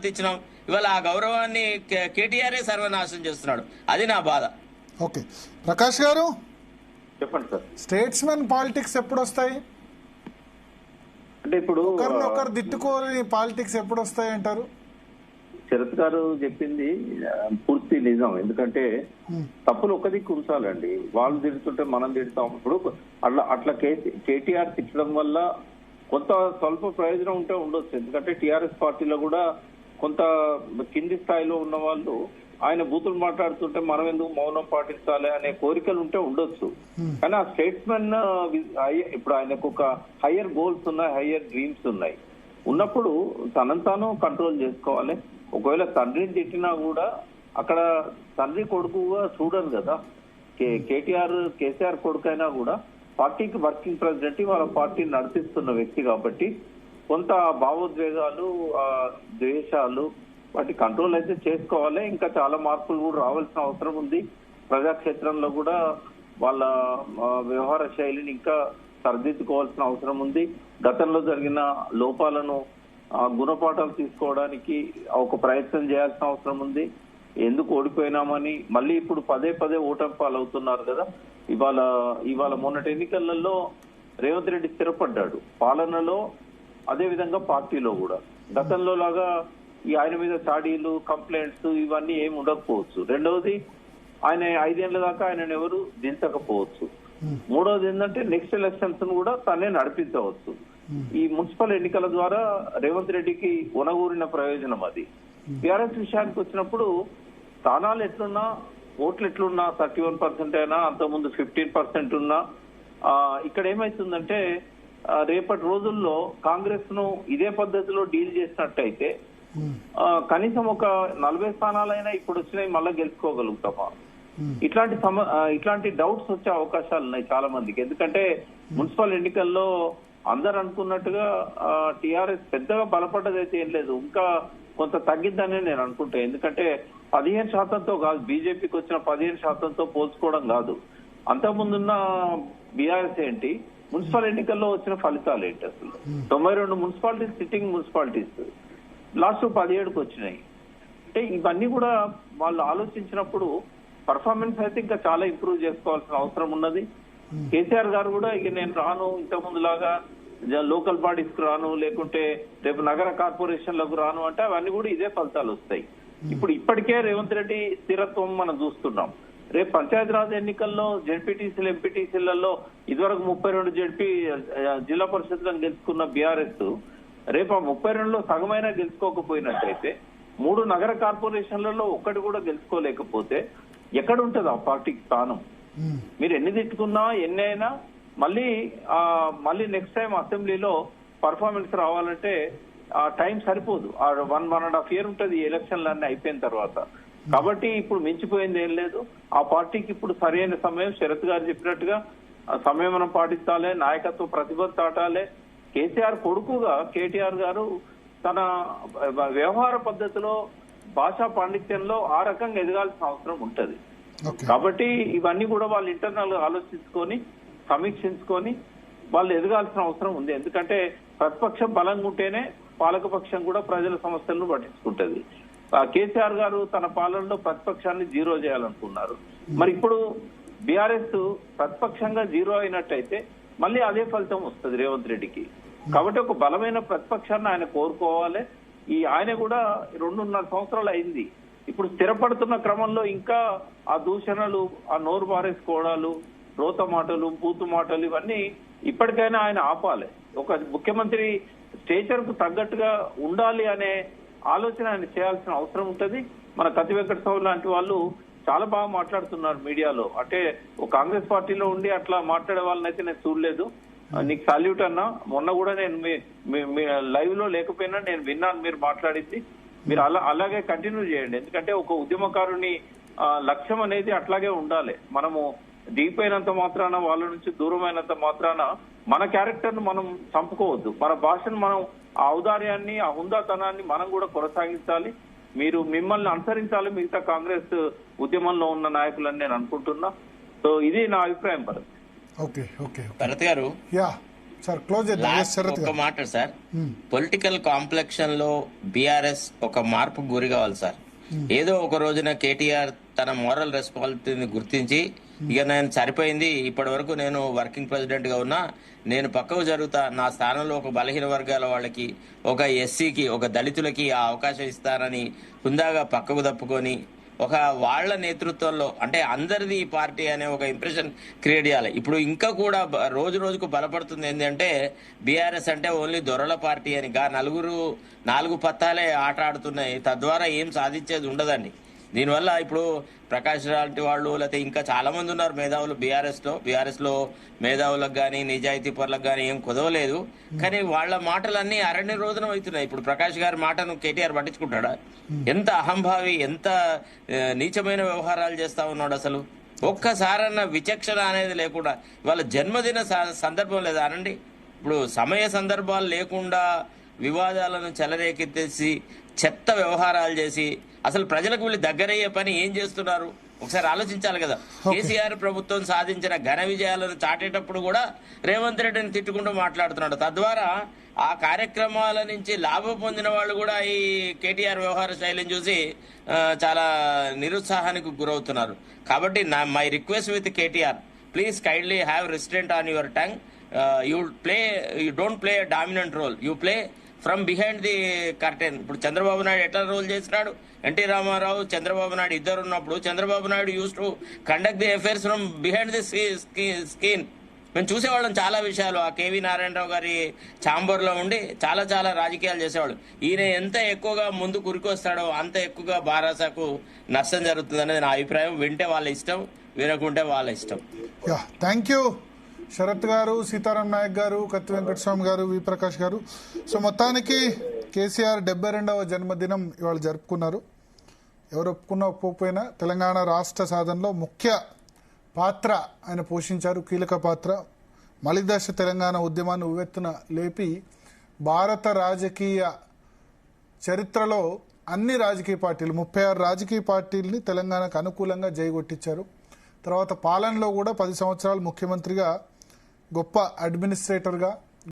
మద్దతు ఇచ్చినాం. ఇవాళ ఆ గౌరవాన్ని కేటీఆర్ సర్వనాశనం చేస్తున్నాడు. అది నా బాధ. ఓకే, ప్రకాష్ గారు చెప్పండి సార్. స్టేట్స్మెన్ పాలిటిక్స్ ఎప్పుడు వస్తాయి? అంటే ఇప్పుడు ఒకరినొకరు దిట్టుకోని పాలిటిక్స్ ఎప్పుడు వస్తాయి అంటారు? శరత్ గారు చెప్పింది పూర్తి నిజం. ఎందుకంటే తప్పులు ఒక దిక్కు ఉంచాలండి. వాళ్ళు తిడుతుంటే మనం తిడతాం. ఇప్పుడు అట్లా కేటీఆర్ తిట్టడం వల్ల కొంత స్వల్ప ప్రయోజనం ఉంటే ఉండొచ్చు. ఎందుకంటే టీఆర్ఎస్ పార్టీలో కూడా కొంత కింది స్థాయిలో ఉన్న వాళ్ళు ఆయన బూతులు మాట్లాడుతుంటే మనం ఎందుకు మౌనం పాటించాలి అనే కోరికలు ఉంటే ఉండొచ్చు. కానీ ఆ స్టేట్స్మెన్ ఇప్పుడు ఆయనకు ఒక హయ్యర్ గోల్స్ ఉన్నాయి, హయ్యర్ డ్రీమ్స్ ఉన్నాయి. ఉన్నప్పుడు తనంతాను కంట్రోల్ చేసుకోవాలి. ఒకవేళ తండ్రిని తిట్టినా కూడా అక్కడ తండ్రి కొడుకుగా చూడరు కదా. కేసీఆర్ కొడుకు అయినా కూడా పార్టీకి వర్కింగ్ ప్రెసిడెంట్, వాళ్ళ పార్టీని నడిపిస్తున్న వ్యక్తి కాబట్టి కొంత భావోద్వేగాలు, ద్వేషాలు వాటి కంట్రోల్ అయితే చేసుకోవాలి. ఇంకా చాలా మార్పులు కూడా రావాల్సిన అవసరం ఉంది. ప్రజాక్షేత్రంలో కూడా వాళ్ళ వ్యవహార శైలిని ఇంకా సరిదిద్దుకోవాల్సిన అవసరం ఉంది. గతంలో జరిగిన లోపాలను గుణపాఠాలు తీసుకోవడానికి ఒక ప్రయత్నం చేయాల్సిన అవసరం ఉంది. ఎందుకు ఓడిపోయినామని మళ్ళీ ఇప్పుడు పదే పదే ఓటమి పాలవుతున్నారు కదా. ఇవాళ మొన్నటి ఎన్నికలలో రేవంత్ రెడ్డి స్థిరపడ్డాడు పాలనలో, అదే విధంగా పార్టీలో కూడా. గతంలో లాగా ఆయన మీద చాడీలు, కంప్లైంట్స్ ఇవన్నీ ఏమి ఉండకపోవచ్చు. రెండవది, ఆయన 5 ఏళ్ల దాకా ఆయనను ఎవరు దించకపోవచ్చు. మూడవది ఏంటంటే నెక్స్ట్ ఎలక్షన్స్ కూడా తనే నడిపించవచ్చు. ఈ మున్సిపల్ ఎన్నికల ద్వారా రేవంత్ రెడ్డికి ఉనగూరిన ప్రయోజనం అది. టీఆర్ఎస్ విషయానికి వచ్చినప్పుడు స్థానాలు ఎట్లున్నా, ఓట్లు ఎట్లున్నా 31% అయినా, అంతకుముందు 15% ఉన్నా, ఇక్కడ ఏమైతుందంటే రేపటి రోజుల్లో కాంగ్రెస్ ను ఇదే పద్ధతిలో డీల్ చేసినట్టయితే కనీసం ఒక 40 స్థానాలైనా ఇప్పుడు వచ్చినాయి మళ్ళీ గెలుచుకోగలుగుతామా? ఇట్లాంటి డౌట్స్ వచ్చే అవకాశాలు ఉన్నాయి చాలా మందికి. ఎందుకంటే మున్సిపల్ ఎన్నికల్లో అందరు అనుకున్నట్టుగా టీఆర్ఎస్ పెద్దగా బలపడ్డదైతే ఏం లేదు, ఇంకా కొంత తగ్గిద్దని నేను అనుకుంటా. ఎందుకంటే 15%తో కాదు, బీజేపీకి వచ్చిన 15%తో పోల్చుకోవడం కాదు. అంతకుముందున్న బీఆర్ఎస్ ఏంటి, మున్సిపల్ ఎన్నికల్లో వచ్చిన ఫలితాలు ఏంటి? అసలు 92 మున్సిపాలిటీస్ సిట్టింగ్ మున్సిపాలిటీస్ లాస్ట్ 17కు వచ్చినాయి. అంటే ఇవన్నీ కూడా వాళ్ళు ఆలోచించినప్పుడు పర్ఫార్మెన్స్ అయితే ఇంకా చాలా ఇంప్రూవ్ చేసుకోవాల్సిన అవసరం ఉన్నది. కేసీఆర్ గారు కూడా ఇక నేను రాను, ఇంతకుముందు లాగా లోకల్ బాడీస్ కు రాను, లేకుంటే రేపు నగర కార్పొరేషన్లకు రాను అంటే అవన్నీ కూడా ఇదే ఫలితాలు వస్తాయి. ఇప్పటికే రేవంత్ రెడ్డి స్థిరత్వం మనం చూస్తున్నాం. రేపు పంచాయతీరాజ్ ఎన్నికల్లో జెడ్పీటీసీలు, ఎంపీటీసీలలో ఇదివరకు 32 జిల్లా పరిషత్లను గెలుచుకున్న బీఆర్ఎస్ రేపు ఆ 32లో సగమైనా గెలుచుకోకపోయినట్టయితే 3 నగర కార్పొరేషన్లలో ఒక్కటి కూడా గెలుచుకోలేకపోతే ఎక్కడ ఉంటుంది ఆ పార్టీకి స్థానం? మీరు ఎన్ని తిట్టుకున్నా ఎన్ని అయినా మళ్ళీ నెక్స్ట్ టైం అసెంబ్లీలో పర్ఫార్మెన్స్ రావాలంటే ఆ టైం సరిపోదు. 1.5 year ఉంటుంది ఈ ఎలక్షన్లన్నీ అయిపోయిన తర్వాత. కాబట్టి ఇప్పుడు మించిపోయింది ఏం లేదు. ఆ పార్టీకి ఇప్పుడు సరైన సమయం, శరత్ గారు చెప్పినట్టుగా సంయమనం పాటించాలి, నాయకత్వ ప్రతిభ చాటాలి. కేసీఆర్ కొడుకుగా కేటీఆర్ గారు తన వ్యవహార పద్ధతిలో, భాషా పాండిత్యంలో ఆ రకంగా ఎదగాల్సిన అవసరం ఉంటది. కాబట్టి ఇవన్నీ కూడా వాళ్ళు ఇంటర్నల్ గా ఆలోచించుకొని, సమీక్షించుకొని వాళ్ళు ఎదగాల్సిన అవసరం ఉంది. ఎందుకంటే ప్రతిపక్షం బలంగా ఉంటేనే పాలకపక్షం కూడా ప్రజల సమస్యలను పట్టించుకుంటది. కేసీఆర్ గారు తన పాలనలో ప్రతిపక్షాన్ని 0 చేయాలనుకున్నారు. మరి ఇప్పుడు బీఆర్ఎస్ ప్రతిపక్షంగా 0 అయినట్టయితే మళ్ళీ అదే ఫలితం వస్తుంది రేవంత్ రెడ్డికి. కాబట్టి ఒక బలమైన ప్రతిపక్షాన్ని ఆయన కోరుకోవాలి. ఆయన కూడా 2.5 సంవత్సరాలు అయింది. ఇప్పుడు స్థిరపడుతున్న క్రమంలో ఇంకా ఆ దూషణలు, ఆ నోరు బారేసుకోవడాలు, రోత మాటలు, బూతు మాటలు ఇవన్నీ ఇప్పటికైనా ఆయన ఆపాలి. ఒక ముఖ్యమంత్రి స్టేచర్ కు తగ్గట్టుగా ఉండాలి అనే ఆలోచన ఆయన చేయాల్సిన అవసరం ఉంటది. మన కత్తి వెంకట స్వామి లాంటి వాళ్ళు చాలా బాగా మాట్లాడుతున్నారు మీడియాలో. అంటే ఒక కాంగ్రెస్ పార్టీలో ఉండి అట్లా మాట్లాడే వాళ్ళని అయితే నేను చూడలేదు. నీకు సాల్యూట్ అన్నా. మొన్న కూడా నేను లైవ్ లో లేకపోయినా నేను విన్నాను మీరు మాట్లాడింది. మీరు అలాగే కంటిన్యూ చేయండి. ఎందుకంటే ఒక ఉద్యమకారుని లక్ష్యం అనేది అట్లాగే ఉండాలి. మనము దిగిపోయినంత మాత్రాన, వాళ్ళ నుంచి దూరమైనంత మాత్రాన మన క్యారెక్టర్ ను మనం చంపుకోవద్దు. మన భాషను మనం, ఆ ఔదార్యాన్ని, ఆ హుందాతనాన్ని మనం కూడా కొనసాగించాలి. మిమ్మల్ని అనుసరించాలి మిగతా కాంగ్రెస్ ఉద్యమంలో ఉన్న నాయకులని నేను అనుకుంటున్నా. సో ఇది నా అభిప్రాయం. భరత్ ఓకే ఓకే భరత్ గారు, సార్ క్లోజ్ చేద్దాం. Yes, లాస్ట్ శరత్ ఒక గారు. మాట సార్, పొలిటికల్ కాంప్లెక్షన్ లో బీఆర్ఎస్ ఒక మార్పు గురి కావాలి సార్. ఏదో ఒక రోజున కేటీఆర్ తన మోరల్ రెస్పాన్సిబిలిటీని గుర్తించి ఇక నేను సరిపోయింది, ఇప్పటి వరకు నేను వర్కింగ్ ప్రెసిడెంట్ గా ఉన్నా, నేను పక్కకు జరుగుతా, నా స్థానంలో ఒక బలహీన వర్గాల వాళ్ళకి, ఒక ఎస్సీకి, ఒక దళితులకి ఆ అవకాశం ఇస్తానని హుందాగా పక్కకు తప్పుకొని ఒక వాళ్ళ నేతృత్వంలో, అంటే అందరిది ఈ పార్టీ అనే ఒక ఇంప్రెషన్ క్రియేట్ చేయాలి. ఇప్పుడు ఇంకా కూడా రోజు రోజుకు బలపడుతుంది ఏంటంటే బీఆర్ఎస్ అంటే ఓన్లీ దొరల పార్టీ అని, నాలుగు పత్తాలే ఆట ఆడుతున్నాయి, తద్వారా ఏం సాధించేది ఉండదండి. దీనివల్ల ఇప్పుడు ప్రకాష్ లాంటి వాళ్ళు, లేకపోతే ఇంకా చాలా మంది ఉన్నారు మేధావులు బీఆర్ఎస్ లో మేధావులకు కానీ నిజాయితీ పరులకు కానీ ఏం కుదవలేదు. కానీ వాళ్ళ మాటలన్నీ అరణ్య రోదనం అవుతున్నాయి. ఇప్పుడు ప్రకాష్ గారి మాటను కేటీఆర్ పట్టించుకుంటాడా? ఎంత అహంభావి, ఎంత నీచమైన వ్యవహారాలు చేస్తా ఉన్నాడు అసలు. ఒక్కసారన్న విచక్షణ అనేది లేకుండా, వాళ్ళ జన్మదిన సందర్భం లేదా అనండి. ఇప్పుడు సమయ సందర్భాలు లేకుండా వివాదాలను చెలరేకెత్తేసి చెత్త వ్యవహారాలు చేసి అసలు ప్రజలకు వీళ్ళు దగ్గరయ్యే పని ఏం చేస్తున్నారు ఒకసారి ఆలోచించాలి కదా. కేసీఆర్ ప్రభుత్వం సాధించిన ఘన విజయాలను చాటేటప్పుడు కూడా రేవంత్ రెడ్డిని తిట్టుకుంటూ మాట్లాడుతున్నాడు. తద్వారా ఆ కార్యక్రమాల నుంచి లాభం పొందిన వాళ్ళు కూడా ఈ కేటీఆర్ వ్యవహార శైలిని చూసి చాలా నిరుత్సాహానికి గురవుతున్నారు. కాబట్టి my request with KTR, please kindly have restraint on your tongue. You don't play a dominant role, you play from behind the curtain. ఇప్పుడు చంద్రబాబు నాయుడు ఎట్లా రోల్ చేసినాడు, ఎన్టీ రామారావు చంద్రబాబు నాయుడు ఇద్దరు ఉన్నప్పుడు Chandrababu Naidu use to conduct the affairs from behind the screen. మేము చూసేవాళ్ళం చాలా విషయాలు. ఆ కేవీ నారాయణరావు గారి ఛాంబర్ లో ఉండి చాలా చాలా రాజకీయాలు చేసేవాళ్ళు. ఈయన ఎంత ఎక్కువగా ముందు కురికొస్తాడో అంత ఎక్కువగా బారాసాకు నష్టం జరుగుతుంది అనేది నా అభిప్రాయం. వింటే వాళ్ళ ఇష్టం, వినకుంటే వాళ్ళ ఇష్టం. థ్యాంక్ యూ శరత్ గారు, సీతారాం నాయక్ గారు, కత్తి వెంకటస్వామి గారు, వి ప్రకాష్ గారు. సో మొత్తానికి కేసీఆర్ 72వ జన్మదినం ఇవాళ జరుపుకున్నారు. ఎవరు ఒప్పుకున్నా ఒప్పుకోకపోయినా తెలంగాణ రాష్ట్ర సాధనలో ముఖ్య పాత్ర ఆయన పోషించారు, కీలక పాత్ర. మలిదశ తెలంగాణ ఉద్యమాన్ని ఉవ్వెత్తున లేపి భారత రాజకీయ చరిత్రలో అన్ని రాజకీయ పార్టీలు 36 రాజకీయ పార్టీలని తెలంగాణకు అనుకూలంగా జైగొట్టించారు. తర్వాత పాలనలో కూడా 10 సంవత్సరాలు ముఖ్యమంత్రిగా, గొప్ప అడ్మినిస్ట్రేటర్గా,